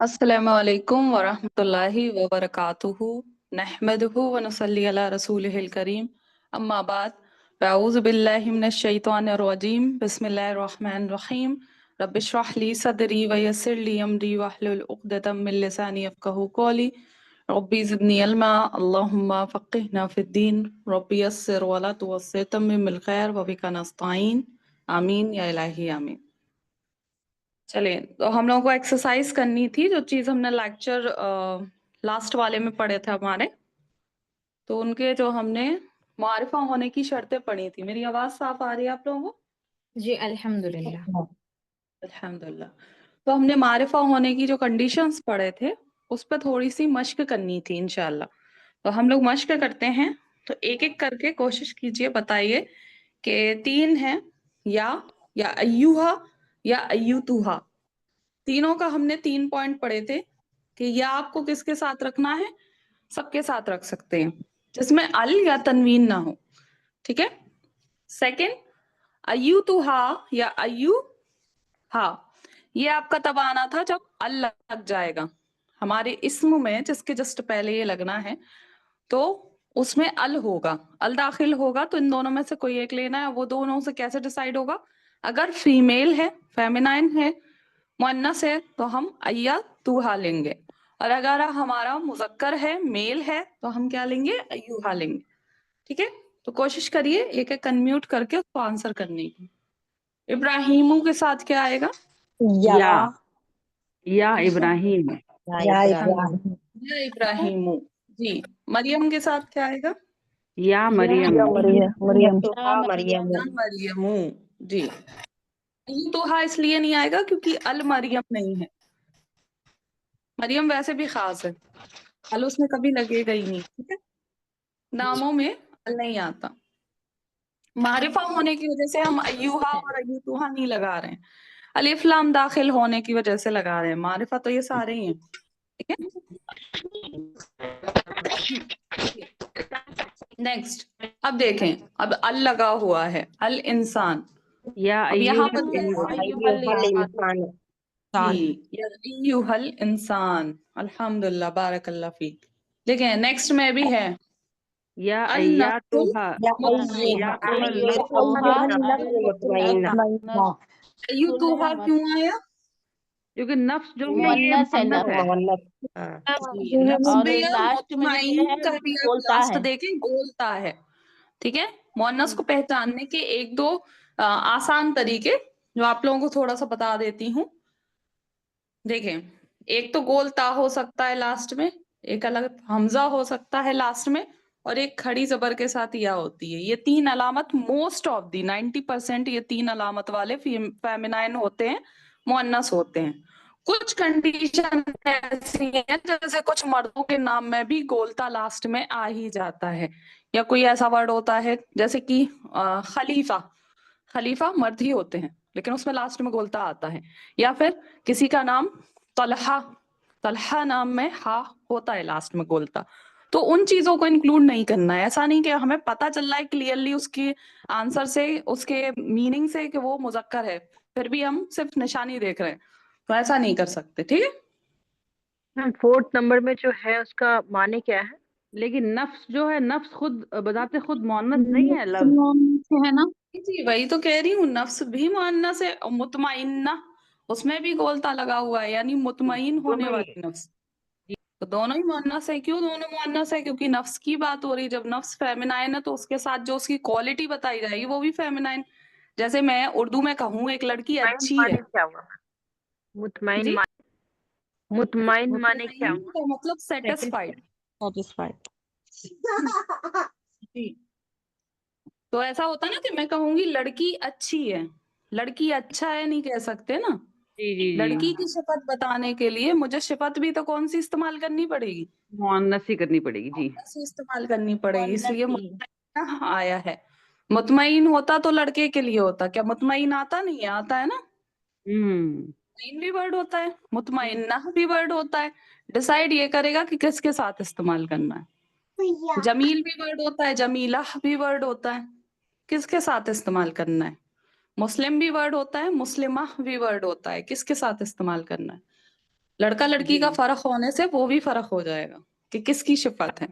अस्सलामु अलैकुम वरहमतुल्लाहि वबरकातुहु नहमदुहु व नुसल्ली अला रसूलिहिल करीम अम्मा बाद अऊज़ु बिल्लाहि मिनश शैतानिर रजीम बिस्मिल्लाहिर रहमानिर रहीम रब्बि इश्रह ली सदरी व यस्सिर ली अमरी वहलुल उक़दतम मिन लिसानी यफ़क़हू क़ौली रब्बी ज़िदनी इल्मा अल्लाहुम्मा फ़क़्हिना फ़िद्दीन रब्बी यस्सिर व ला तुअस्सिर तम्मिमिल खैर व बिका नस्तईन आमीन या इलाही आमीन। चलिए, तो हम लोगों को एक्सरसाइज करनी थी जो चीज हमने लेक्चर लास्ट वाले में पढ़े थे हमारे, तो उनके जो हमने मारिफा होने की शर्तें पढ़ी थी। मेरी आवाज साफ आ रही है आप लोगों को? जी अल्हम्दुलिल्लाह। अल्हम्दुलिल्लाह। तो हमने मारिफा होने की जो कंडीशंस पढ़े थे उस पर थोड़ी सी मश्क करनी थी इंशाल्लाह। तो हम लोग मश्क करते हैं, तो एक एक करके कोशिश कीजिए, बताइए कि तीन है या अय्युहा या अय्युतुहा। तीनों का हमने 3 पॉइंट पढ़े थे कि या आपको किसके साथ रखना है, सबके साथ रख सकते हैं जिसमें अल या तनवीन ना हो। ठीक है। सेकंड, अयू टू हा या अयू हा, ये आपका तब आना था जब अल लग जाएगा हमारे इस्म में, जिसके जस्ट पहले ये लगना है, तो उसमें अल होगा, अल दाखिल होगा, तो इन दोनों में से कोई एक लेना है। वो दोनों से कैसे डिसाइड होगा? अगर फीमेल है, फेमिनाइन है, मुअन्नस है, तो हम अय्या तुहा लेंगे, और अगर हमारा मुजक्कर है, मेल है, तो हम क्या लेंगे? अय्युहा लेंगे। ठीक है। तो कोशिश करिए एक एक अनम्यूट करके उसको आंसर करने की। इब्राहिमू के साथ क्या आएगा? या इब्राहिम। या इब्राहिम। या इब्राहिमू। जी। मरियम के साथ क्या आएगा? या मरियम। मरियम। या मरियमू। जी। अय्युहा इसलिए नहीं आएगा क्योंकि अल मरियम नहीं है। मरियम वैसे भी खास है, अल उसमें कभी लगेगा ही नहीं। ठीक है। नामों में अल नहीं आता। मारिफा होने की वजह से हम अय्युहा और अय्युतुहा नहीं लगा रहे हैं, अलिफ लाम दाखिल होने की वजह से लगा रहे हैं। मारिफा तो ये सारे ही हैं। ठीक है। नेक्स्ट, अब देखें, अब अल लगा हुआ है, अल इंसान। या अब यहाँ पर अय्युहल इंसान। अल्हम्दुलिल्लाह, बारकल्लाह फीक। देखें नेक्स्ट में भी है या अन अय्यातुहा। अय्युतुहा क्यों आया? क्योंकि नफ्स जो है ये मुअन्नस है, मुअन्नस है। नफ्स और भी है, लास्ट में जो ये मुतमईन है का भी आप बोलता लास्ट है। देखें, बोलता है। ठीक है। मुअन्नस को पहचानने के एक दो आसान तरीके जो आप लोगों को थोड़ा सा बता देती हूँ। देखें, एक तो गोलता हो सकता है लास्ट में, एक अलग हमजा हो सकता है लास्ट में, और एक खड़ी जबर के साथ या होती है। ये तीन अलामत मोस्ट ऑफ दी 90% ये तीन अलामत वाले फेमिनाइन होते हैं, मुअन्नस होते हैं। कुछ कंडीशन ऐसी हैं जैसे कुछ मर्दों के नाम में भी गोलता लास्ट में आ ही जाता है, या कोई ऐसा वर्ड होता है जैसे कि खलीफा। खलीफा मर्द ही होते हैं लेकिन उसमें लास्ट में गोलता आता है। या फिर किसी का नाम तलहा, तलहा नाम में हा होता है लास्ट में गोलता। तो उन चीजों को इंक्लूड नहीं करना है। ऐसा नहीं कि हमें पता चल रहा है क्लियरली उसके आंसर से, उसके मीनिंग से कि वो मुजक्कर है, फिर भी हम सिर्फ निशानी देख रहे हैं, तो ऐसा नहीं कर सकते। ठीक है। फोर्थ नंबर में जो है उसका माने क्या है? लेकिन नफ्स जो है, नफ्स खुद बजाते खुद मुअन्नस नहीं है लफ्ज, है ना? जी वही तो कह रही हूँ, नफ्स भी मुअन्नस है, और मुतमइन्ना उसमें भी गोलता लगा हुआ है, यानी मुतमईन होने वाली नफ्स। तो दोनों ही मुअन्नस है। क्यों दोनों मुअन्नस है? क्योंकि नफ्स की बात हो रही है। जब नफ्स फेमिनाइन है तो उसके साथ जो उसकी क्वालिटी बताई जाएगी वो भी फेमिनाइन। जैसे मैं उर्दू में कहूँ एक लड़की अच्छी है, क्या हुआ? मुतमईन जी, मुतमईन माने क्या मुतमईन हुआ? का मतलब सेटिस्फाइड। जी। तो ऐसा होता है ना कि मैं कहूंगी लड़की अच्छी है, लड़की अच्छा है नहीं कह सकते ना। जी जी लड़की जी, की सिफत बताने के लिए मुझे सिफत भी तो कौन सी इस्तेमाल करनी पड़ेगी? मुअन्नस ही करनी पड़ेगी जी। मुअन्नस ही इस्तेमाल करनी पड़ेगी, इसलिए मुअन्नस ही। मुतमईन आया है। मुतमईन होता तो लड़के के लिए होता, क्या मुतमईन आता नहीं है? आता है ना। मुतमईन भी वर्ड होता है, मुतमईन्ना भी वर्ड होता है। डिसाइड ये करेगा कि किसके साथ इस्तेमाल करना है। जमील भी वर्ड होता है, जमीला भी वर्ड होता है, किसके साथ इस्तेमाल करना है। मुस्लिम भी वर्ड होता है, मुस्लिमा भी वर्ड होता है, किसके साथ इस्तेमाल करना है। لڑکا لڑکی کا فرق ہونے سے وہ بھی فرق ہو جائے گا کہ کس کی صفت ہے.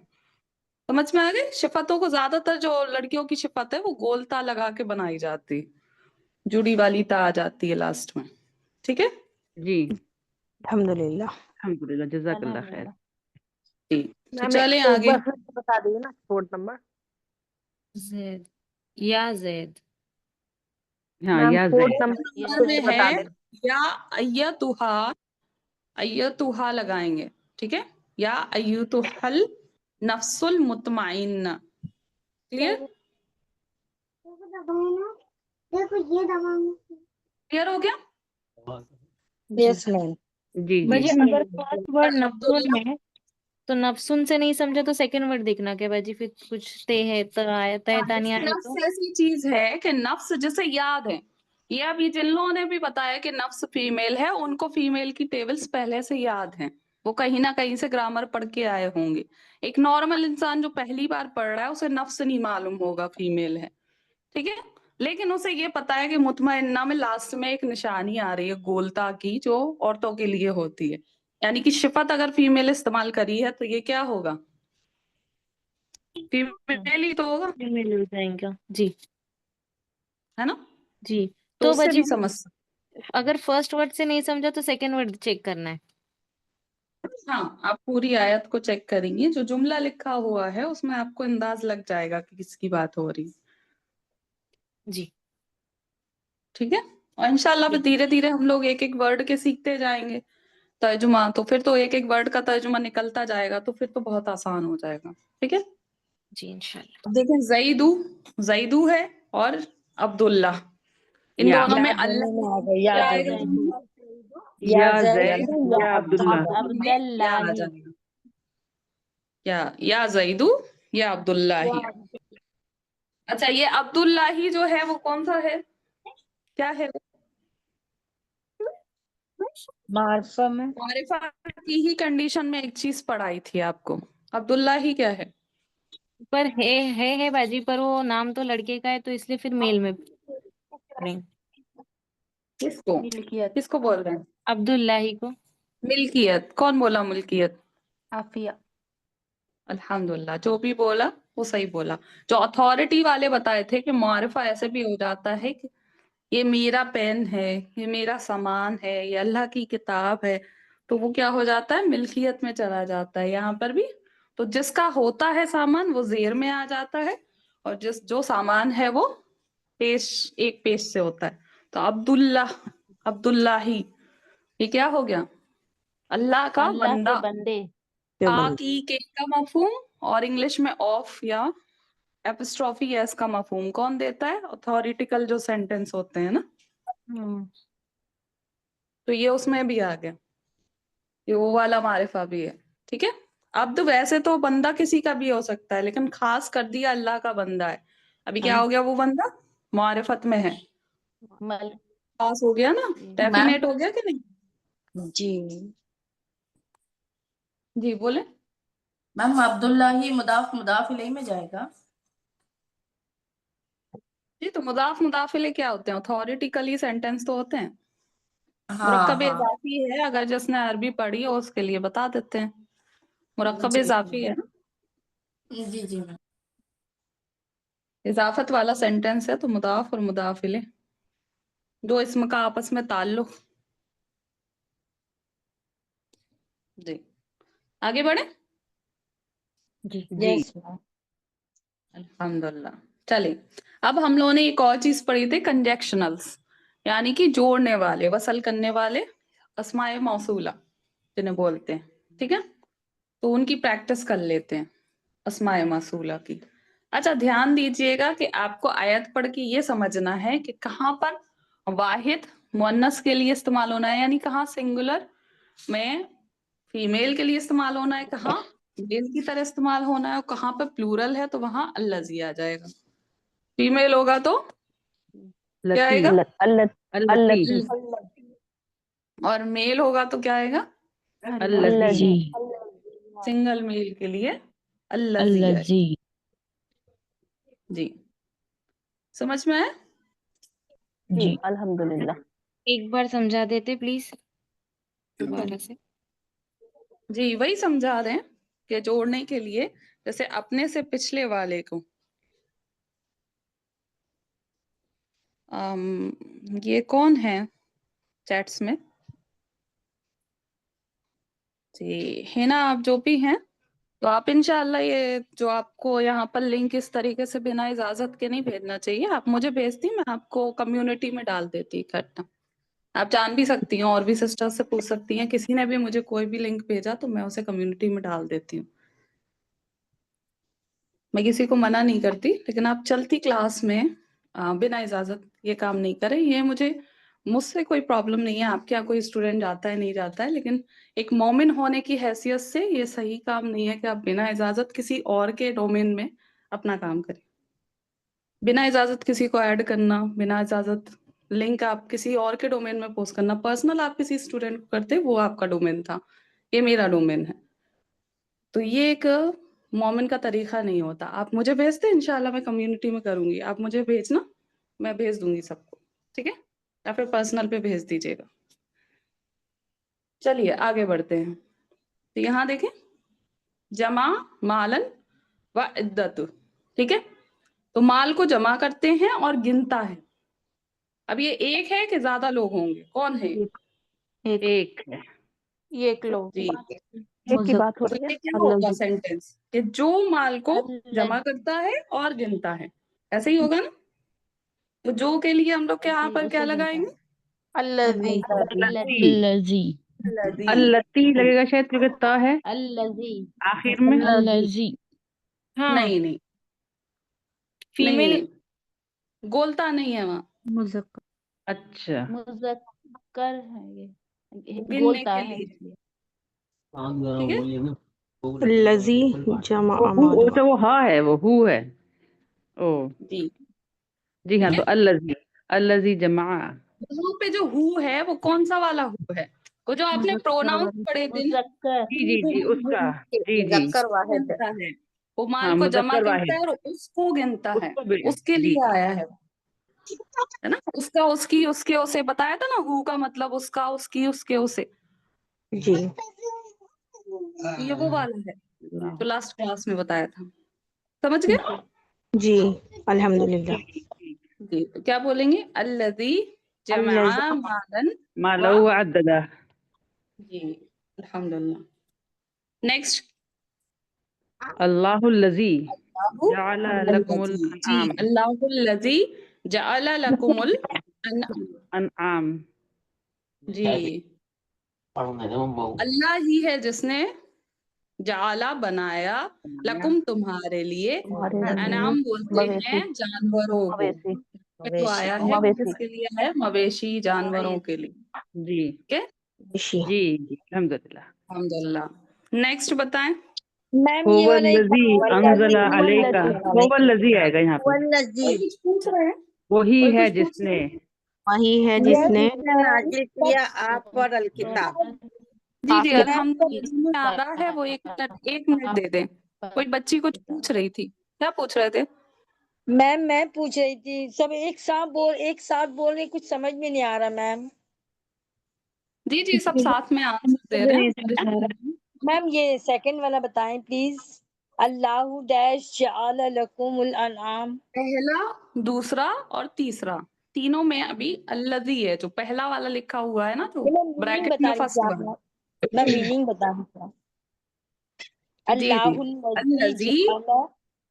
سمجھ میں آ گئی؟ صفتوں کو زیادہ تر جو لڑکیوں کی صفت ہے وہ گول تا لگا کے بنائی جاتی، جڑی والی تا آ جاتی ہے لاسٹ میں. ٹھیک ہے جی الحمدللہ. الحمدللہ، جزاک اللہ خیر. جی. تو میم چلیں ایک آگے. بار پھر سے بتا دیجیے نا 4 نمبر. زید یا زید. ہاں میم یا 4 زید. نمبر نمبر پھر میں سے ہے بتا دیں. یا ایتھا، ایتھا لگائیں گے. ٹھیک ہے، یا ایتھل نفس المطمئن. کلیئر؟ کلیئر ہو گیا؟ یس میم. جی جی. باجی اگر فرسٹ ورڈ نفسن عبداللہ، ہے تو نفسن سے نہیں سمجھا تو سیکنڈ ورڈ دیکھنا کیا باجی؟ پھر کچھ تے ہے تانیہ ہے نفس تو ایسی چیز ہے کہ نفس جسے یاد ہے، یہ ابھی جن لوگوں نے بھی بتایا کہ نفس فیمیل ہے ان کو فیمیل کی ٹیبلز پہلے سے یاد ہیں، وہ کہیں نہ کہیں سے گرامر پڑھ کے آئے ہوں گے. ایک نارمل انسان جو پہلی بار پڑھ رہا ہے اسے نفس نہیں معلوم ہوگا فیمیل ہے. ٹھیک ہے، لیکن اسے یہ پتا ہے کہ مطمئنہ میں لاسٹ میں ایک نشانی آ رہی ہے گولتا کی جو عورتوں کے لیے ہوتی ہے، یعنی کہ صفت اگر فیمیل استعمال کری ہے تو یہ کیا ہوگا؟ فیمیل ہی تو ہوگا، مل جائیں گا. جی ہے نا؟ جی. تو تو اس سے باجی بھی سمجھ اگر فرسٹ ورڈ سے نہیں سمجھا تو سیکنڈ ورڈ چیک کرنا ہے. ہاں، آپ پوری آیت کو چیک کریں گے، جو جملہ لکھا ہوا ہے اس میں آپ کو انداز لگ جائے گا کہ کس کی بات ہو رہی. جی ٹھیک ہے، اور انشاءاللہ پھر دھیرے دھیرے ہم لوگ ایک ایک ورڈ کے سیکھتے جائیں گے ترجمہ، تو پھر تو ایک ایک ورڈ کا ترجمہ نکلتا جائے گا تو پھر تو بہت آسان ہو جائے گا. ٹھیک ہے، جی انشاءاللہ. اب دیکھیں زیدو ہے اور عبداللہ، ان یا دونوں میں دونوں میں اللہ آ گئے یا کیا آئے گا؟ زید. یا یا زید زید یا عبداللہ. میں یا آ جائے گا. یا زیدو یا عبداللہ ہی. اچھا، یہ عبداللہ ہی جو ہے وہ کون سا ہے؟ کیا ہے؟ معرفہ میں معرفہ کی ہی کنڈیشن میں ایک چیز پڑھائی تھی آپ کو. عبداللہ ہی کیا ہے؟ پر ہے باجی، پر وہ نام تو لڑکے کا ہے تو اس لیے پھر میل میں پڑھیں. کس کو بول رہے ہیں؟ عبداللہ کو. ملکیت. کون بولا ملکیت؟ عافیہ. الحمدللہ، جو بھی بولا وہ صحیح بولا. جو اتھارٹی والے بتائے تھے کہ معرفہ ایسے بھی ہو جاتا ہے کہ یہ میرا پین ہے، یہ میرا سامان ہے، یہ اللہ کی کتاب ہے، تو وہ کیا ہو جاتا ہے؟ ملکیت میں چلا جاتا ہے. یہاں پر بھی تو جس کا ہوتا ہے سامان وہ زیر میں آ جاتا ہے، اور جو سامان ہے وہ ایک پیش سے ہوتا ہے. تو عبداللہ ہی، یہ کیا ہو گیا؟ اللہ کا اللہ کے بندہ. بندے. کی کے کا مفہوم اور انگلش میں آف یا ایپسٹروفی ایس کا مفہوم کون دیتا ہے؟ اتھارٹیکل جو سینٹینس ہوتے ہیں نا، تو یہ اس میں بھی آ گیا، یہ وہ والا معرفہ بھی ہے. ٹھیک ہے، عبد ویسے تو بندہ کسی کا بھی ہو سکتا ہے لیکن خاص کر دیا اللہ کا بندہ ہے. ابھی کیا ہو گیا؟ وہ بندہ معرفت میں ہے، خاص ہو گیا نا، ڈیفینیٹ ہو گیا کہ نہیں؟ جی جی بولے. میم عبداللہ ہی مضاف الیہ میں جائے گا. جی، تو مضاف الیہ کیا ہوتے ہیں؟ اتھارٹیکلی سینٹینس تو ہوتے ہیں. ہاں مرکب ہاں اضافی ہے، اگر جس نے عربی پڑھی ہو اس کے لیے بتا دیتے ہیں. مرکب جی اضافی ہے نا، جی جی میم. اضافت والا سینٹینس ہے تو مضاف اور مضاف الیہ دو اسم کا آپس میں تعلق. جی آگے بڑھیں. جی جی. یس. الحمدللہ. چلیے، اب ہم لوگوں نے ایک اور چیز پڑھی تھی، کنجیکشنلز، یعنی کہ جوڑنے والے، وصل کرنے والے اسماء موصولہ جنہیں بولتے ہیں. ٹھیک ہے، تو ان کی پریکٹس کر لیتے ہیں اسماء موصولہ کی. اچھا، دھیان دیجئے گا کہ آپ کو آیت پڑھ کے یہ سمجھنا ہے کہ کہاں پر واحد مؤنث کے لیے استعمال ہونا ہے، یعنی کہاں سنگولر میں فیمیل کے لیے استعمال ہونا ہے، کہاں میل کی طرح استعمال ہونا ہے، اور کہاں پہ پلورل ہے تو وہاں الذی آ جائے گا. فیمیل ہوگا تو کیا آئے لتی. گا؟ التی. اور میل ہوگا تو کیا آئے گا؟ الذی. سنگل میل کے لیے الذی آئے گا. جی سمجھ میں آئے؟ جی الحمدللہ. ایک بار سمجھا دیتے پلیز دوبارہ سے. جی وہی سمجھا رہے ہیں کہ جوڑنے کے لیے جیسے اپنے سے پچھلے والے کو یہ کون ہے چیٹس میں؟ جی ہے نا، آپ جو بھی ہیں تو آپ انشاءاللہ یہ جو آپ کو یہاں پر لنک اس طریقے سے بنا اجازت کے نہیں بھیجنا چاہیے، آپ مجھے بھیجتی، میں آپ کو کمیونٹی میں ڈال دیتی اکٹھا، آپ جان بھی سکتی ہیں اور بھی سسٹر سے پوچھ سکتی ہیں، کسی نے بھی مجھے کوئی بھی لنک بھیجا تو میں اسے کمیونٹی میں ڈال دیتی ہوں، میں کسی کو منع نہیں کرتی، لیکن آپ چلتی کلاس میں بنا اجازت یہ کام نہیں کریں، یہ مجھ سے کوئی پرابلم نہیں ہے، آپ کے یہاں کوئی اسٹوڈنٹ جاتا ہے نہیں جاتا ہے، لیکن ایک مومن ہونے کی حیثیت سے یہ صحیح کام نہیں ہے کہ آپ بنا اجازت کسی اور کے ڈومین میں اپنا کام کریں، بنا اجازت کسی کو ایڈ کرنا، بنا اجازت لنک آپ کسی اور کے ڈومین میں پوسٹ کرنا، پرسنل آپ کسی اسٹوڈنٹ کو کرتے وہ آپ کا ڈومین تھا، یہ میرا ڈومین ہے، تو یہ ایک مومن کا طریقہ نہیں ہوتا، آپ مجھے بھیجتے انشاءاللہ میں کمیونٹی میں کروں گی، آپ مجھے بھیجنا، میں بھیج دوں گی سب کو، ٹھیک ہے، یا پھر پرسنل پہ بھیج دیجیے گا۔ چلیے آگے بڑھتے ہیں، تو یہاں دیکھیں جمع مالن و عدت، ٹھیک ہے، تو مال کو جمع کرتے ہیں اور گنتا ہے، اب یہ ایک ہے کہ زیادہ لوگ ہوں گے، کون ہے؟ ایک ہے، یہ ایک لو جی ایک کی بات ہو تو رہی یہ کیا ہے، ہوگا سینٹینس کہ جو مال کو جمع کرتا ہے اور گنتا ہے، ایسے ہی ہوگا نا، تو جو کے لیے ہم لوگ یہاں پر کیا لگائیں گے؟ الذی الذی الذی، التی لگے گا شاید کیونکہ تا ہے الذی آخر میں۔ الذی ہاں نہیں نہیں فیمیل نہیں، گولتا نہیں ہے وہاں، مذکر اچھا، مذکر ہے، یہ گننے گولتا کے ہے لیے، اس لیے ٹھیک ہے، الذی جمع مالا اچھا وہ ہاں ہے، وہ ہو ہے، او جی جی ہاں، ٹھیک ہے، تو الذی، الذی جمع، وہاں پہ جو ہو ہے وہ کون سا والا ہو ہے؟ وہ جو آپ نے پروناؤن پڑھے تھے نا، مذکر جی جی جی اس کا، جی جی مذکر واحد گنتا ہے، وہ مال ہاں کو جمع مذکر کرتا واحد، ہے اور اس کو گنتا اس ہے، کو بھی اس کے جی لیے آیا ہے نا، اس کا اس کی اس کے اسے بتایا تھا نا، ہو کا مطلب اس کا اس کی اس کے اسے، جی یہ وہ والا ہے جو لاسٹ کلاس میں بتایا تھا، سمجھ گئے؟ جی الحمدللہ جی تو کیا بولیں گے؟ الذی جمع الذی مالن ما و، لو عددہ، جی الحمدللہ، نیکسٹ اللہ الذی اللہ جعل لکم الذی، جی الانعام، اللہ الذی جعل لکم انعام، جی اللہ ہی ہے جس نے جعلا بنایا لکم تمہارے لیے، انعام بولتے مویشی ہیں جانوروں کو، مویشی جو آیا ہے وہ مویشی کس کے لیے ہے؟ مویشی جانوروں کے لیے، جی ٹھیک ہے، مویشی جی جی الحمدللہ، الحمدللہ، نیکسٹ بتائیں، میم هو یہ والا ایک الذی انزل علیک، والذی هو الذی آئے گا یہاں پہ، والذی کوئی کچھ پوچھ رہے ہیں؟ وہی کوئی ہے کچھ جس پوچھ رہے نے، ہیں؟ وہی ہے جس نے نازل کیا آپ پر الکتاب جی جی حافظ الحمدللہ، جنہیں آ رہا ہے وہ ایک منٹ دے دیں، کوئی بچی کچھ پوچھ رہی تھی، کیا پوچھ رہے تھے؟ میم میں پوچھ رہی تھی سب ایک ساتھ بول رہے کچھ سمجھ میں نہیں آ رہا میم جی جی سب ساتھ میں آنسر دے رہے ہیں، میم یہ سیکنڈ والا بتائیں پلیز اللہ ڈیش جعل لکم الانعام پہلا دوسرا اور تیسرا تینوں میں ابھی الذی ہے، جو پہلا والا لکھا ہوا ہے نا، جو میں میننگ بریکٹ بتا میں رہی فرسٹ تھی آپ والا، میں میننگ بتا رہی تھی جی جی اللہ الذی الذی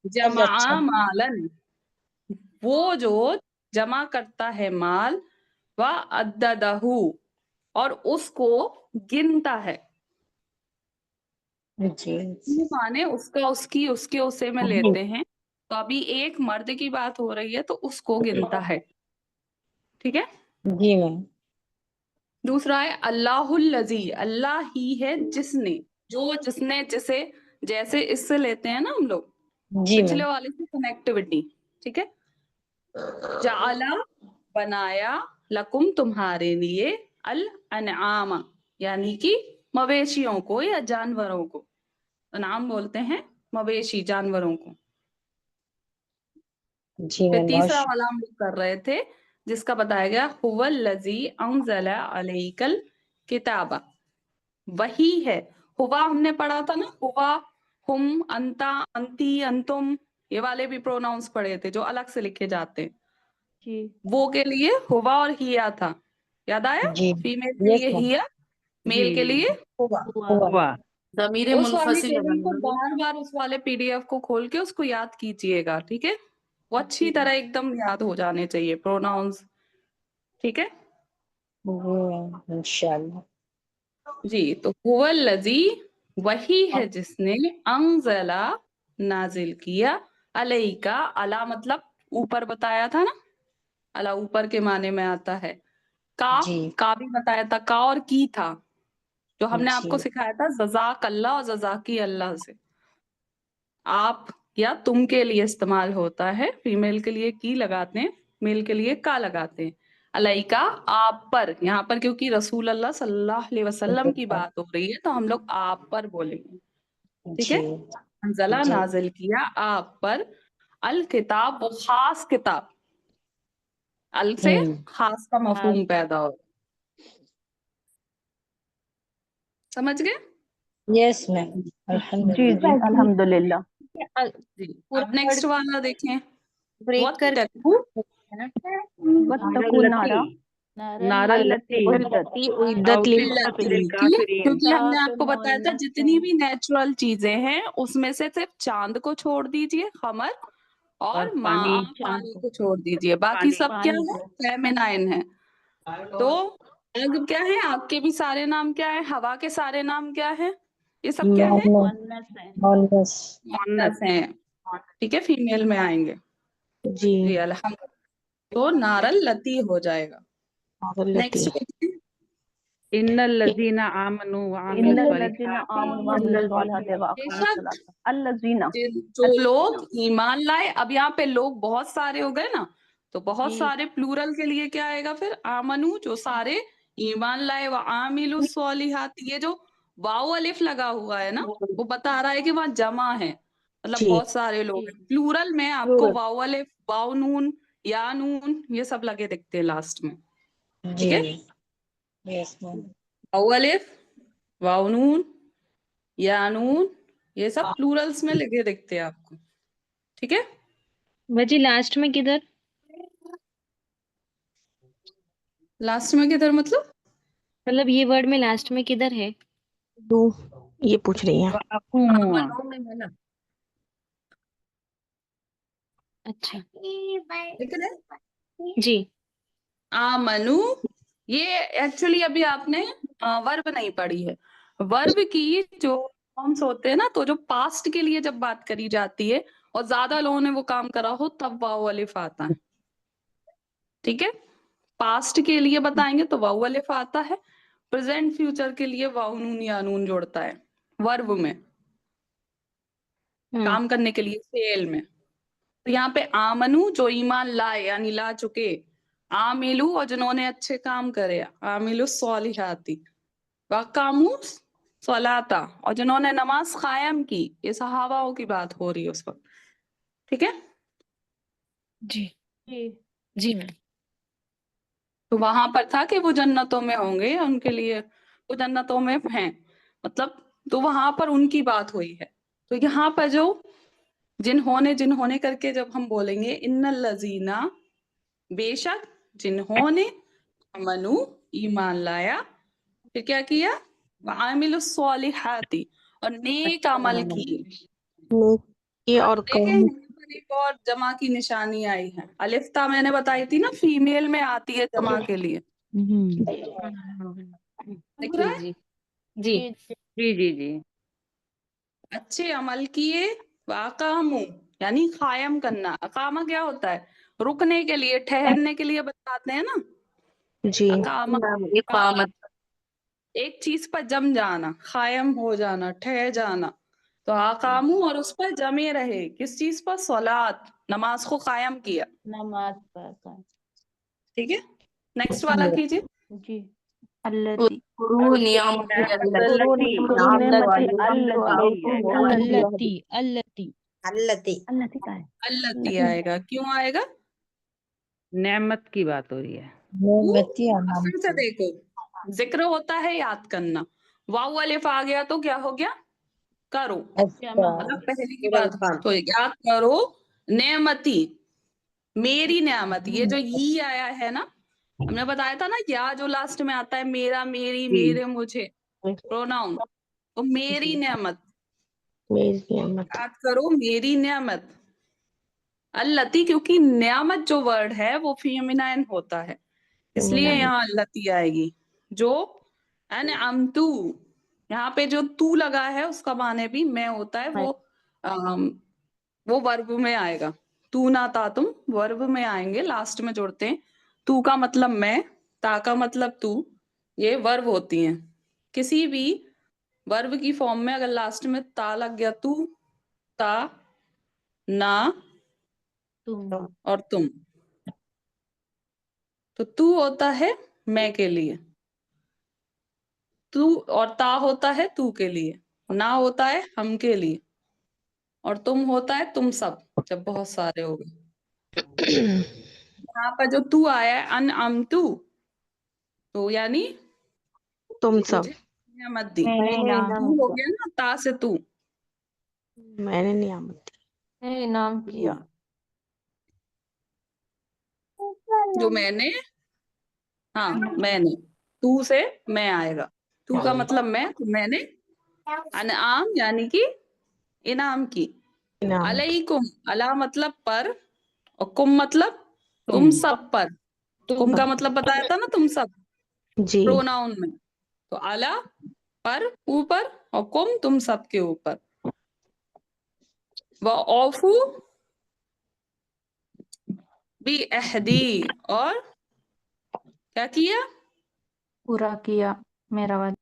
جعل جمع اچھا مالن، وہ جو جمع کرتا ہے مال، وعددہ اور اس کو گنتا ہے، جی مانے اس کا اس کی اس کے اسے میں لیتے ہیں، تو ابھی ایک مرد کی بات ہو رہی ہے تو اس کو گنتا ہے، ٹھیک ہے، جی میم دوسرا ہے اللہ الذی، اللہ ہی ہے جس نے، جو جس نے جسے، جیسے اس سے لیتے ہیں نا ہم لوگ جی میم پچھلے والے سے کنیکٹیوٹی، ٹھیک ہے، جعلا بنایا لکم تمہارے لیے، الانعام یعنی کہ مویشیوں کو یا جانوروں کو، انعام بولتے ہیں مویشی جانوروں کو، جی پھر میم تیسرا والا ہم لوگ کر رہے تھے جس کا بتایا گیا هو الذی انزل علیک الکتاب، وہی ہے، हुआ हमने पढ़ा था ना, हुआ, हुम, अंता, अंती, अंतुम, ये वाले भी प्रोनाउंस पढ़े थे जो अलग से लिखे जाते हैं। जी वो के लिए हुआ और हिया था, याद आया? जी फीमेल के यस लिए मैम हिया, मेल जी के लिए हुआ। हुआ ज़मीर उस वाली मुनफसिल है टेबल को मैम। बार बार उस वाले पीडीएफ को खोल के उसको याद कीजिएगा, ठीक है? वो अच्छी तरह एकदम याद हो जाने चाहिए प्रोनाउंस, ठीक है इंशाल्लाह। जी। तो हुवल लजी, वही है जिसने, अंज़ला, नाजिल किया, अलैका, अला मतलब ऊपर बताया था ना, अला ऊपर के माने में आता है। जी का भी बताया था, का और की था जो हमने जी आपको सिखाया था, जजाक अल्लाह और जजाकी अल्लाह से। आप या तुम के लिए इस्तेमाल होता है, फीमेल के लिए की लगाते हैं, मेल के लिए का लगाते हैं। अलैका, आप पर, यहाँ पर क्योंकि रसूल अल्लाह सल्लल्लाहु अलैहि वसल्लम की बात हो रही है तो हम लोग आप पर बोलेंगे, ठीक है? जी अंजला, जी नाजिल किया आप पर, अल किताब, वो खास किताब, अल से खास का मफहूम पैदा हो, समझ गए? यस मैम जी अल्हम्दुलिल्लाह। जी अल्हम्दुलिल्लाह। जी। पूरा अब नेक्स्ट वाला देखें, ब्रेक कर वत्तकू, वत्तकू नारा नारल्लती उइद्दती उइद्दत लिल क्योंकि हमने आपको बताया था जितनी भी नेचुरल चीजें हैं उसमें से सिर्फ चांद को छोड़ दीजिए, कमर और पानी पानी को छोड़ दीजिए, बाकी सब क्या है? फेमिनाइन है। तो आग क्या है? आग के भी सारे नाम क्या है? हवा के सारे नाम क्या है? ये सब क्या है? मोहम्मद मुअन्नस हैं, ठीक है? फीमेल में आएंगे। जी जी अल्हम्दुलिल्लाह। तो नारल लती हो जाएगा। मोहम्मद नेक्स्ट इन्नल लजीना आमनु व जो लोग ईमान लाए, अब यहाँ पे लोग बहुत सारे हो गए ना, तो बहुत सारे प्लूरल के लिए क्या आएगा फिर? आमनु, जो सारे ईमान लाए, व आमिलु स्वालिहात, ये जो वाव अलिफ लगा हुआ है ना, वो बता रहा है कि वहाँ जमा है, मतलब जी बहुत सारे लोग हैं। प्लूरल में आपको वाव अलिफ, वाव नून, या नून, ये सब लगे दिखते हैं लास्ट में, जी ठीक है? यस मैम वाव अलिफ, वाव नून, या नून, ये सब प्लूरल्स में लगे दिखते हैं आपको, ठीक है? बाजी लास्ट में किधर? लास्ट में किधर मतलब? मतलब ये वर्ड में लास्ट में किधर है? दो ये पूछ रही हैं। अच्छा ठीक है? जी आमनु, ये एक्चुअली अभी आपने वर्ब नहीं पढ़ी है। वर्ब की जो फॉर्म्स होते हैं ना, तो जो पास्ट के लिए जब बात करी जाती है और ज्यादा लोगों ने वो काम करा हो तब वाव अलिफ आता है, ठीक है? पास्ट के लिए बताएंगे तो वाव अलिफ आता है, प्रेजेंट फ्यूचर के लिए वाव नून या नून जोड़ता है वर्ब में, काम करने के लिए फेल में। तो यहाँ पे आमनु, जो ईमान लाए यानी ला चुके, आमिलू, और जिन्होंने अच्छे काम करे, आमिलु सॉलिहाती, वकामू सलाता, और जिन्होंने नमाज कायम की, ये सहाबाओं की बात हो रही है उस वक्त, ठीक है? जी जी मैम। तो वहां पर था कि वो जन्नतों में होंगे, उनके लिए वो जन्नतों में हैं, मतलब तो वहां पर उनकी बात हुई है। तो यहाँ पर जो जिन्होंने करके जब हम बोलेंगे इन्नल लजीना, बेशक जिन्होंने, मनु, ईमान लाया, फिर क्या किया? वामिलुस्सॉलिहाती, और नेक अमल की। नेकी अब और देखें यहाँ पर एक और जमा की निशानी आई है, अलिफ्ता मैंने बताई थी ना, फीमेल में आती है जमा के लिए, दिख रहा है? जी जी जी जी जी अच्छे अमल किए, वाकामू यानी कायम करना, अकामा क्या होता है? रुकने के लिए, ठहरने के लिए बताते हैं ना, जी अकामा, इकामत एक चीज पर जम जाना, कायम हो जाना, ठहर जाना। तो आकामू, और उस पर जमे रहे, किस चीज पर? सलात, नमाज को कायम किया, नमाज पढ़ता ठीक है? नेक्स्ट वाला कीजिए। जी उज़कुरू नियामती अल्लती आएगा, क्यों आएगा? नेमत की बात हो रही है। मोमबत्ती और अब फिर से देखो, जिक्र होता है याद करना, वाव अलिफ आ गया तो क्या हो गया, करो, अच्छा मतलब पहले की बात। तो याद करो, नेमती, मेरी नेमत, ये जो ई आया है ना, हमने बताया था ना, या जो लास्ट में आता है, मेरा, मेरी, मेरे, मुझे, प्रोनाउन, तो मेरी नेमत, याद करो, मेरी नेमत। अल्लती, क्योंकि नेमत जो वर्ड है वो फेमिनाइन होता है, इसलिए यहाँ अल्लती आएगी। जो अनअमतु, यहाँ पे जो तू लगा है उसका माने भी मैं होता है, वो वर्ब में आएगा। तू ना ता तुम वर्ब में आएंगे, लास्ट में जोड़ते हैं। तू का मतलब मैं, ता का मतलब तू, ये वर्ब होती हैं। किसी भी वर्ब की फॉर्म में अगर लास्ट में ता लग गया, तू, ता, ना और तुम, तो तू होता है मैं के लिए, तू, और ता होता है तू के लिए, ना होता है हम के लिए, और तुम होता है तुम सब, जब बहुत सारे हो गए। यहाँ पर जो तू आया है अनअमतु, तो यानी तुम सब। मुझे नेमत दी, इनाम तू हो गया ना, ता से तू, मैंने नियामत इनाम किया। जो मैंने, हाँ मैंने, तू से मैं आएगा, तू का मतलब मैं, तो मैंने, अनआम यानी कि इनाम की, इनाम अलैकुम, अला मतलब पर, और कुम मतलब तुम सब पर, कुम का मतलब बताया था ना, तुम सब, जी। प्रोनाउन में, तो अला पर, ऊपर, और कुम तुम सब के ऊपर। व औफू बी अहदी, और क्या किया, पूरा किया मेरा वादा।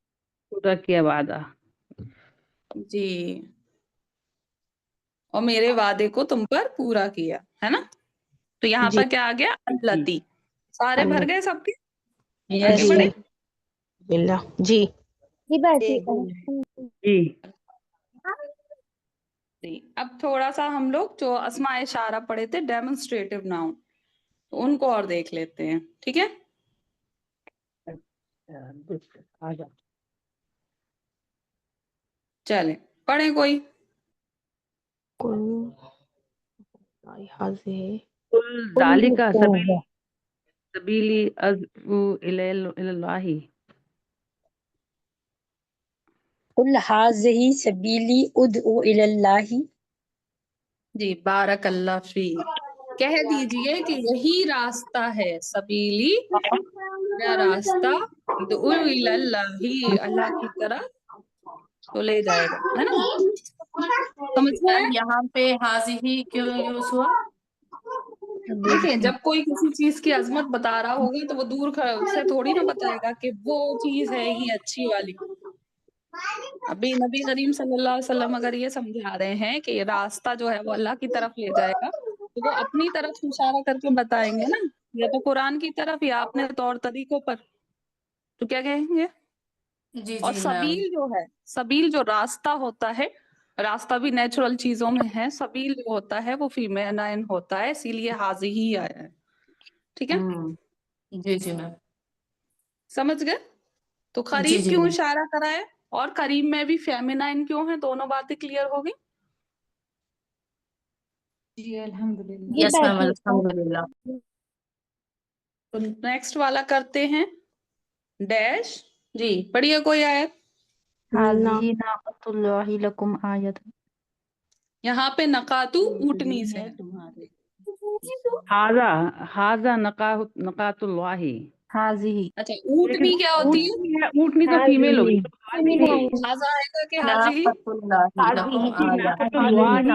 पूरा किया वादा। जी, और मेरे वादे को तुम पर पूरा किया, है ना। तो यहाँ जी पर क्या आ गया, अल्लती, सारे भर गए सबके, आगे यस बढ़े। बिल्ला जी। जी। अब थोड़ा सा हम लोग जो अस्मा इशारा पढ़े थे, डेमोन्स्ट्रेटिव नाउन, तो उनको और देख लेते हैं, ठीक है। आ जा। चले पढ़े कोई। कुल हाज़े कुल दालिका सबीली अज़उ इलल्लाही। कुल हाज़िही सबीली उदउ इलल्लाही। जी, बारक अल्लाह फी, कह दीजिए कि यही रास्ता है, सबीली, मेरा रास्ता, उदउ इलल्लाही, अल्लाह की तरफ तो ले जाएगा, है ना, समझ में आया? मैम यहाँ पे हाजिही क्यों यूज हुआ? देखिए, जब कोई किसी चीज की अजमत बता रहा होगा तो वो दूर से थोड़ी ना बताएगा कि वो चीज है ही अच्छी वाली। अभी नबी करीम सल्लल्लाहु अलैहि वसल्लम अगर ये समझा रहे हैं कि ये रास्ता जो है वो अल्लाह की तरफ ले जाएगा, तो वो अपनी तरफ से इशारा करके बताएंगे ना, या तो कुरान की तरफ या अपने तौर तरीकों पर, तो क्या कहेंगे। जी और जी मैम। सबील जो है, सबील जो रास्ता होता है, रास्ता भी नेचुरल चीजों में है, सबील जो होता है वो फीमेनाइन होता है, इसीलिए हाजी ही आया है, ठीक है, जी जी मैम। समझ गए। तो जी करीब जी क्यों मैम। इशारा करा है, और करीब में भी फेमिनाइन क्यों है, दोनों बातें क्लियर हो गई। जी अल्हम्दुलिल्लाह। यस मैम, अल्हम्दुलिल्लाह। तो नेक्स्ट वाला करते हैं, डैश, जी पढ़िए कोई आयत। हाज़िही नाक़तुल्लाहि लकुम आयत। यहाँ पे नकातू ऊँटनी से है, हाजा हाजा नकातुल्लाही। हाज़िही अच्छा लेकिन ऊँटनी क्या होती है, ऊँटनी है, ऊँटनी तो फीमेल होगी। हाजा आएगा कि हाजी ही, नाक़तुल्लाही लकुम आयत।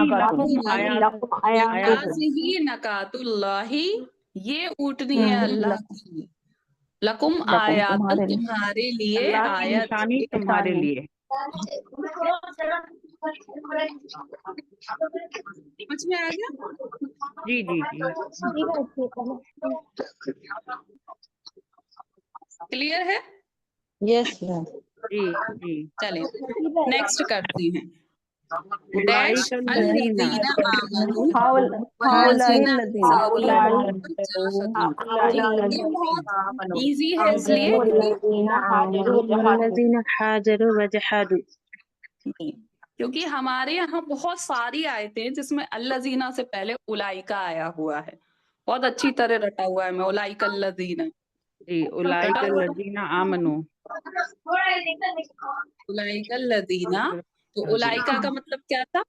नाक़तुल्लाही लकुम आयात। हाजिही नकातुल्लाही, ये ऊँटनी है अल्लाह की, लकुम आयातन, तुम्हारे लिए अल्लाह की आयत, निशानी तुम्हारे लिए। समझ में आ गया। जी जी जी क्लियर है। Yes ma'am. जी जी। चलें नेक्स्ट करते हैं। डैश उलाइका अल्लज़ीना आमनू ये बहुत इजी है इसलिए वल्लज़ीना हाजरू वजहादू। क्योंकि हमारे यहाँ बहुत सारी आयतें जिसमें अल्लज़ीना से पहले उलाइका आया हुआ है। बहुत अच्छी तरह रटा हुआ है मैं उलाइका अल्लज़ीना। जी उलाइका लजीना आमनु। उलाइका अल्लज़ीना, तो उलाइका का मतलब क्या था?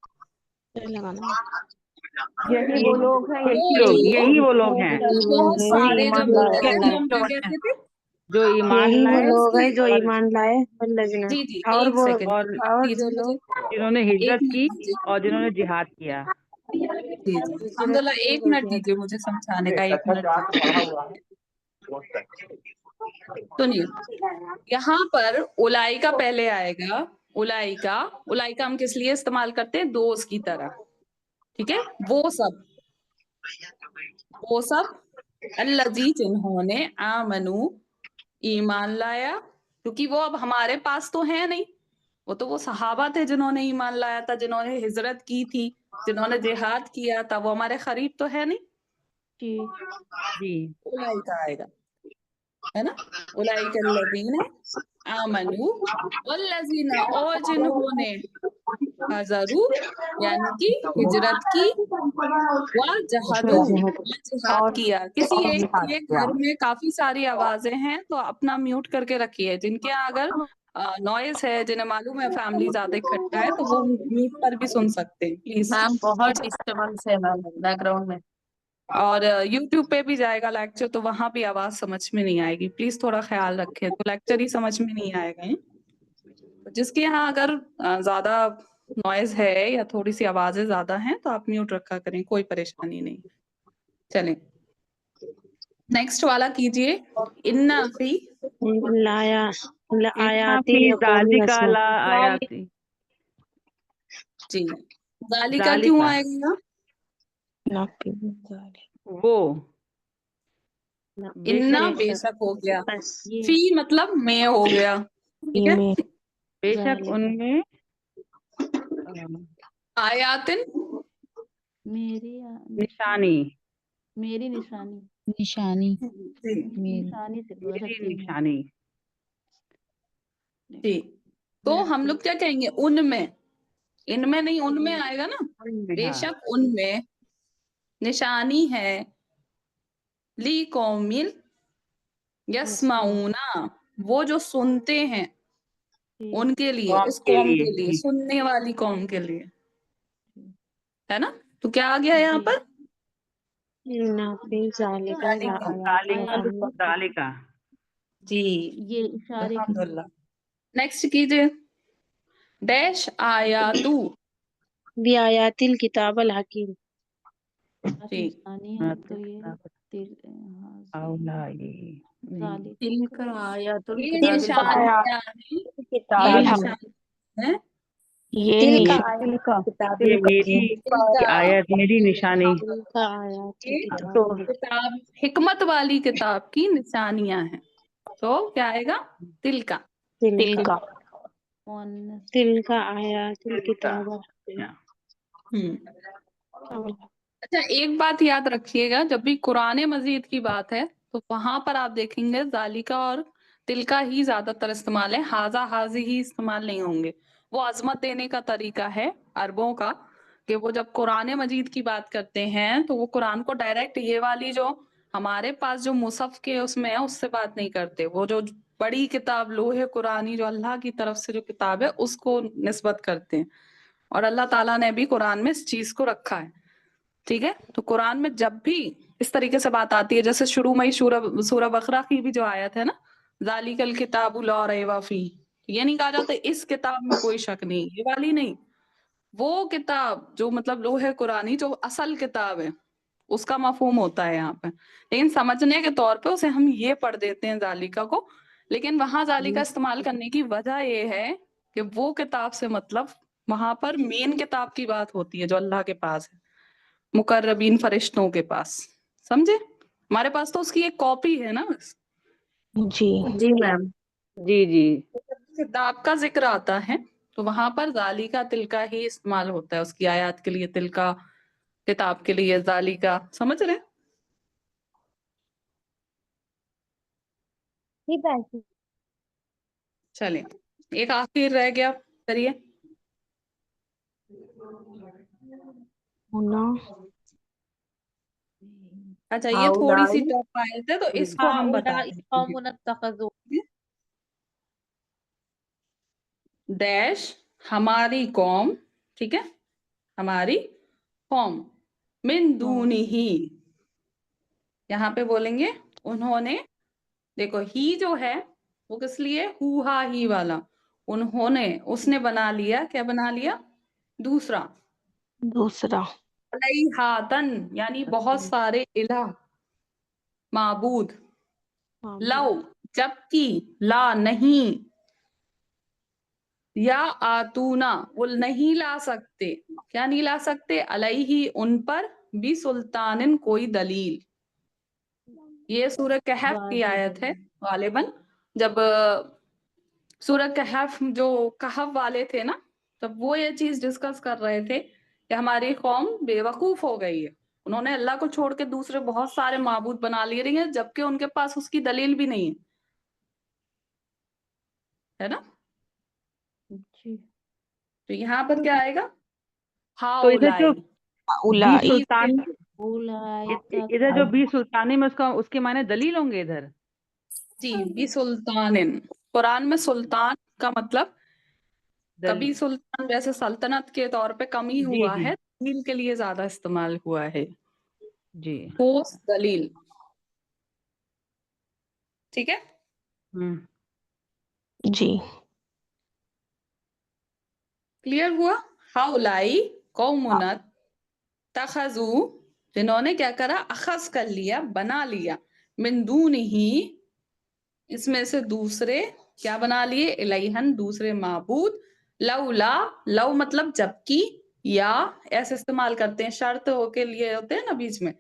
यही वो लोग हैं यही वो लोग हैं बहुत सारे जो लोग हैं जो हम क्या कहते थे? जो ईमान यही वो लाए लोग हैं जो और ईमान लाए वल्लज़ीना। जी जी और एक वो सेकंड और जो लोग जिन्होंने हिजरत एक की मिनट दीजिए। और जिन्होंने जिहाद किया। जी जी अल्हम्दुलिल्लाह, एक मिनट दीजिए मुझे समझाने का, एक मिनट। सुनिए, यहाँ पर उलाइका पहले आएगा। उलाइका उलाइका हम किस लिए इस्तेमाल करते हैं? दोस्त की तरह, ठीक है? वो सब अल्लज़ी जिन्होंने आमनु ईमान लाया, क्योंकि वो अब हमारे पास तो है नहीं, वो सहाबा थे जिन्होंने ईमान लाया था, जिन्होंने हिजरत की थी, जिन्होंने जिहाद किया था, वो हमारे करीब तो है नहीं। जी उलाइका आएगा, है ना? उलाइका अल्लज़ीना आमनु वल्लज़ीना, और जिन्होंने हज़रू यानी कि हिजरत की, जिहाद किया। किसी एक घर में काफी सारी आवाजें हैं तो अपना म्यूट करके रखिए। जिनके यहाँ अगर नॉइज है, जिन्हें मालूम है फैमिली ज्यादा इकट्ठा है, तो वो म्यूट पर भी सुन सकते हैं प्लीज। मैम बहुत डिस्टर्बेंस है मैम बैकग्राउंड में। और यूट्यूब पे भी जाएगा लेक्चर, तो वहां भी आवाज समझ में नहीं आएगी, प्लीज थोड़ा ख्याल रखें, तो लेक्चर ही समझ में नहीं आएगा। जिसके यहाँ अगर ज्यादा नॉइज है या थोड़ी सी आवाजें ज्यादा हैं तो आप म्यूट रखा करें, कोई परेशानी नहीं। चलें, नेक्स्ट वाला कीजिए। इन्ना फी आयाती ला आयाती। जी, जालिका क्यों आएगा? वो इन्ना बेशक हो गया, फी मतलब में हो गया, ठीक है? बेशक उनमें आयातिन निशानी मेरी निशानी मेरी निशानी। जी, तो हम लोग क्या कहेंगे? उनमें, इनमें नहीं, उनमें आएगा ना। बेशक उनमें निशानी है, ली कौमिल यस्माऊना, वो जो सुनते हैं उनके लिए, उस कौम के लिए, सुनने वाली कौम के लिए, है ना? तो क्या आ गया यहाँ पर? जालिका। जी, ये इशारे की अल्हम्दुलिल्लाह। नेक्स्ट कीजिए। डैश आयातू भी आयातिल किताबल हकीम। जी, निशानी है तो ये तिलका आयातुल ये किताबिल निशानी क्या है? किताबिल ये हकीम। निशानी है ये मेरी आयत, मेरी निशानी। किताब, हिकमत वाली किताब की निशानियां हैं। तो क्या आएगा? तिलका। तिलका आयातिल किताब। अच्छा, एक बात याद रखिएगा, जब भी कुरान मजीद की बात है तो वहां पर आप देखेंगे जालिका और तिलका ही ज्यादातर इस्तेमाल है, हाजा हाजी ही इस्तेमाल नहीं होंगे। वो अजमत देने का तरीका है अरबों का, कि वो जब कुरान मजीद की बात करते हैं तो वो कुरान को डायरेक्ट ये वाली जो हमारे पास जो मुसफ के उसमें है उससे बात नहीं करते। वो जो बड़ी किताब लोहे कुरानी जो अल्लाह की तरफ से जो किताब है उसको निस्बत करते हैं, और अल्लाह ताला ने भी कुरान में इस चीज को रखा है, ठीक है? तो कुरान में जब भी इस तरीके से बात आती है, जैसे शुरू में ही सूरह बकरा की भी जो आयत है ना, जालिकल किताबु ला रैब फी, ये नहीं कहा जाता इस किताब में कोई शक नहीं, ये वाली नहीं। वो किताब जो मतलब लोहे कुरानी जो असल किताब है उसका मफहूम होता है यहाँ पे, लेकिन समझने के तौर पे उसे हम ये पढ़ देते हैं जालिका को। लेकिन वहां जालिका इस्तेमाल करने की वजह ये है कि वो किताब से मतलब वहां पर मेन किताब की बात होती है जो अल्लाह के पास है, मुकर्रबीन फरिश्तों के पास, समझे? हमारे पास तो उसकी एक कॉपी है ना बस। जी जी मैम। जी जी। किताब का जिक्र आता है تو وہاں پر ذالکا تلکا ہی استعمال ہوتا ہے اس کی آیات کے لیے، تلکا کتاب کے لیے ذالکا، سمجھ رہے ہیں؟ چلیں ایک آخر رہ گیا، کریے. اچھا یہ تھوڑی سی ٹف آئے تھے تو اس کو ہم بتا دیں گے. ڈیش ہماری قوم، ٹھیک ہے، ہماری قوم، من دونہ، یہاں پہ بولیں گے انہوں نے، دیکھو ہی جو ہے وہ کس لیے، ہوا ہی والا، انہوں نے، اس نے بنا لیا، کیا بنا لیا، دوسرا، علیہاتن یعنی بہت سارے الہ، معبود، لو جبکہ، لا نہیں، یا آتونا وہ نہیں لا سکتے، کیا نہیں لا سکتے، علیہ ان پر، بھی سلطان کوئی دلیل. یہ سورہ کہف کی آیت ہے غالباً، جب سورہ کہف جو کہف والے تھے نا، تب وہ یہ چیز ڈسکس کر رہے تھے کہ ہماری قوم بے وقوف ہو گئی ہے، انہوں نے اللہ کو چھوڑ کے دوسرے بہت سارے معبود بنا لیے رہی ہیں، جبکہ ان کے پاس اس کی دلیل بھی نہیں ہے نا. تو یہاں پر کیا آئے گا، تو ادھر جو بی بھی سلطان، اولئک ادھر جو بی سلطانی میں اس کے معنی دلیل ہوں گے ادھر. جی بھی سلطان، قرآن میں سلطان کا مطلب کبھی سلطان ویسے سلطنت کے طور پہ کم ہی جی ہوا جی ہے، دلیل کے لیے زیادہ استعمال ہوا ہے، جی. ٹھوس دلیل، ٹھیک ہے. جی کلیئر ہوا. ہاؤلائی قوم اتخذو جنہوں نے کیا کرا، اخذ کر لیا، بنا لیا، من دونہ اس میں سے دوسرے، کیا بنا لیے، الہن دوسرے معبود، لولا لو مطلب جبکہ، یا ایسے استعمال کرتے ہیں، شرط ہو کے لیے ہوتے ہیں نا بیچ میں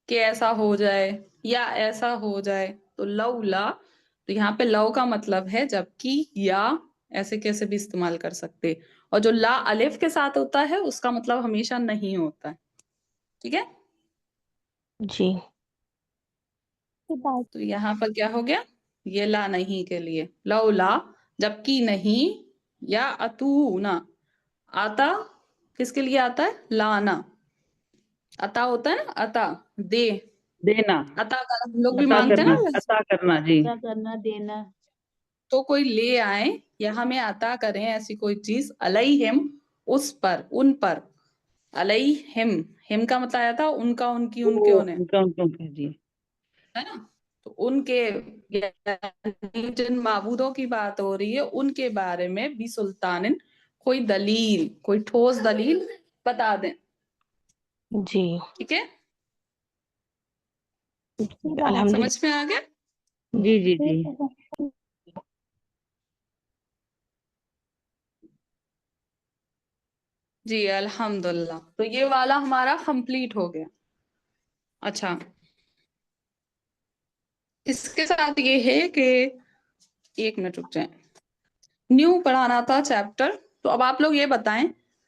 کہ ایسا ہو جائے یا ایسا ہو جائے، تو لولا، تو یہاں پہ لو کا مطلب ہے جبکہ، یا ایسے کیسے بھی استعمال کر سکتے، اور جو لا الف کے ساتھ ہوتا ہے اس کا مطلب ہمیشہ نہیں ہوتا ہے، ٹھیک ہے. جی تو یہاں پر کیا ہو گیا، یہ لا نہیں کے لیے، لولا جبکہ نہیں، یا اتونا، آتا کس کے لیے آتا ہے، لانا، عطا ہوتا ہے نا، عطا دے، دینا، عطا کا ہم لوگ بھی عطا مانگتے ہیں کرنا، نا، عطا کرنا. جی عطا کرنا، دینا. تو کوئی لے آئے یا ہمیں عطا کریں ایسی کوئی چیز، علیہم اس پر، ان پر، علیہم، ہم کا مطلب آیا تھا ان کا، ان کی، ان کے، انہیں، جی. ہے نا. تو ان کے یعنی جن معبودوں کی بات ہو رہی ہے ان کے بارے میں بھی سلطان کوئی دلیل، کوئی ٹھوس دلیل بتا دیں، جی ٹھیک ہے. الحمد سمجھ میں آ گیا. جی جی جی. جی الحمدللہ، تو یہ والا ہمارا کمپلیٹ ہو گیا. اچھا اس کے ساتھ یہ ہے کہ ایک منٹ رک جائیں، نیو پڑھانا تھا چیپٹر، تو اب آپ لوگ یہ بتائیں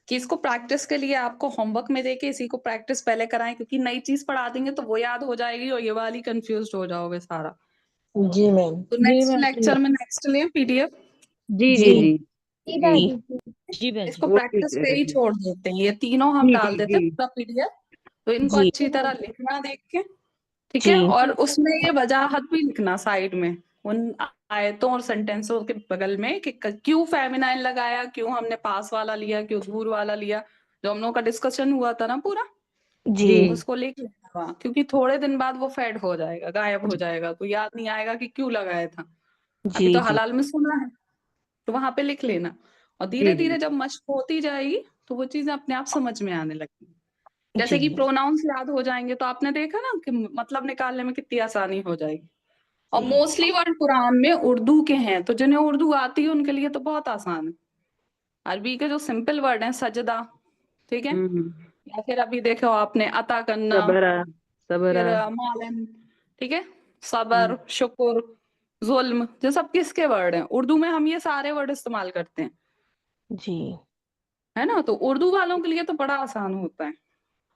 کہ اس کو پریکٹس کے لیے آپ کو ہوم ورک میں دے کے اسی کو پریکٹس پہلے کرائیں، کیونکہ نئی چیز پڑھا دیں گے تو وہ یاد ہو جائے گی اور یہ والی کنفیوزڈ ہو جاؤ گے سارا. جی میم. تو نیکسٹ لیکچر میں نیکسٹ لیں پی ڈی ایف، جی جی جی جی. جی اس کو وہ پریکٹس پہ ہی چھوڑ دیتے ہیں، یہ تینوں ہم جی ڈال جی دیتے ہیں جی پورا پی ڈی ایف، تو ان کو جی اچھی طرح لکھنا دیکھ کے، ٹھیک ہے، جی اور اس میں یہ وجاہت بھی لکھنا سائڈ میں ان آیتوں اور سینٹینسوں کے بغل میں کہ کیوں فیمینائن لگایا، کیوں ہم نے پاس والا لیا، کیوں دور والا لیا، جو ہم لوگوں کا ڈسکشن ہوا تھا نا پورا، جی اس کو لکھ لینا، کیونکہ تھوڑے دن بعد وہ فیڈ ہو جائے گا، غائب ہو جائے گا، تو یاد نہیں آئے گا کہ کیوں لگایا تھا. ابھی جی تو جی حلال میں سنا ہے تو وہاں پہ لکھ لینا، اور جی دھیرے دھیرے جب مشق ہوتی جائے گی تو وہ چیزیں اپنے آپ سمجھ میں آنے لگتی. جیسے کہ جی پروناؤنس یاد ہو جائیں گے تو آپ نے دیکھا نا کہ مطلب نکالنے میں کتنی آسانی ہو جائے گی. اور موسٹلی ورڈ قرآن میں اردو کے ہیں، تو جنہیں اردو آتی ہے ان کے لیے تو بہت آسان ہے. عربی کے جو سمپل ورڈ ہیں، سجدہ، ٹھیک ہے، یا پھر ابھی دیکھو آپ نے عطا کرنا، پھر مالن، ٹھیک ہے، صبر، شکر، ظلم، جو سب کس کے ورڈ ہیں، اردو میں ہم یہ سارے ورڈ استعمال کرتے ہیں. जी है ना। तो उर्दू वालों के लिए तो बड़ा आसान होता है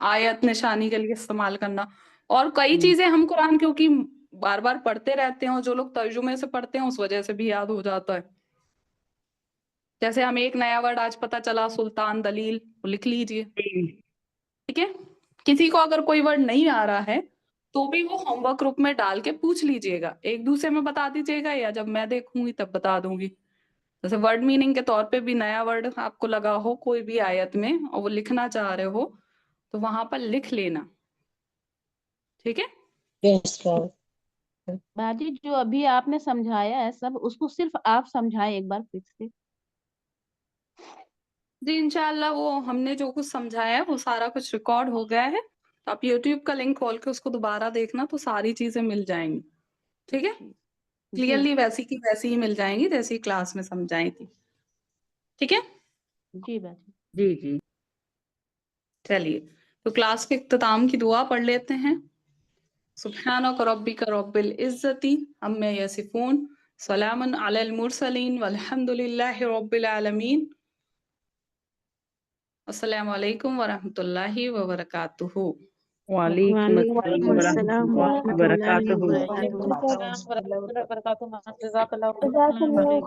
आयत निशानी के लिए इस्तेमाल करना। और कई चीजें हम कुरान क्योंकि बार बार पढ़ते रहते हैं और जो लोग तर्जुमे से पढ़ते हैं उस वजह से भी याद हो जाता है। जैसे हमें एक नया वर्ड आज पता चला सुल्तान दलील, वो लिख लीजिए, ठीक है। किसी को अगर कोई वर्ड नहीं आ रहा है तो भी वो होमवर्क ग्रुप में डाल के पूछ लीजिएगा, एक दूसरे में बता दीजिएगा, या जब मैं देखूंगी तब बता दूंगी। जैसे वर्ड मीनिंग के तौर पे भी नया वर्ड आपको लगा हो कोई भी आयत में और वो लिखना चाह रहे हो तो वहां पर लिख लेना, ठीक है। बाजी जो अभी आपने समझाया है सब, उसको सिर्फ आप समझाएं एक बार फिर से। जी इंशाल्लाह वो हमने जो कुछ समझाया है वो सारा कुछ रिकॉर्ड हो गया है, तो आप यूट्यूब का लिंक खोल के उसको दोबारा देखना तो सारी चीजें मिल जाएंगी, ठीक है। क्लियरली वैसी की वैसी ही मिल जाएंगी जैसी क्लास में समझाई थी, ठीक है। जी बाजी। जी जी। चलिए तो क्लास के इख्तिताम की दुआ पढ़ लेते हैं। सुब्हानक रब्बिक रब्बिल इज्जति अम्मा यसिफून, सलामुन अलल मुरसलीन वल्हम्दुलिल्लाहि रब्बिल आलमीन। अस्सलामु अलैकुम वरहमतुल्लाहि वबरकातुहू। वालेकुम अस्सलाम अस्सलाम वरहमतुल्लाहि वरहमतुल्लाहि वबरकातुहू। वबरकातुहू। वरहमतुल्लाहि वबरकातुहू। जज़ाकल्लाहु खैरन।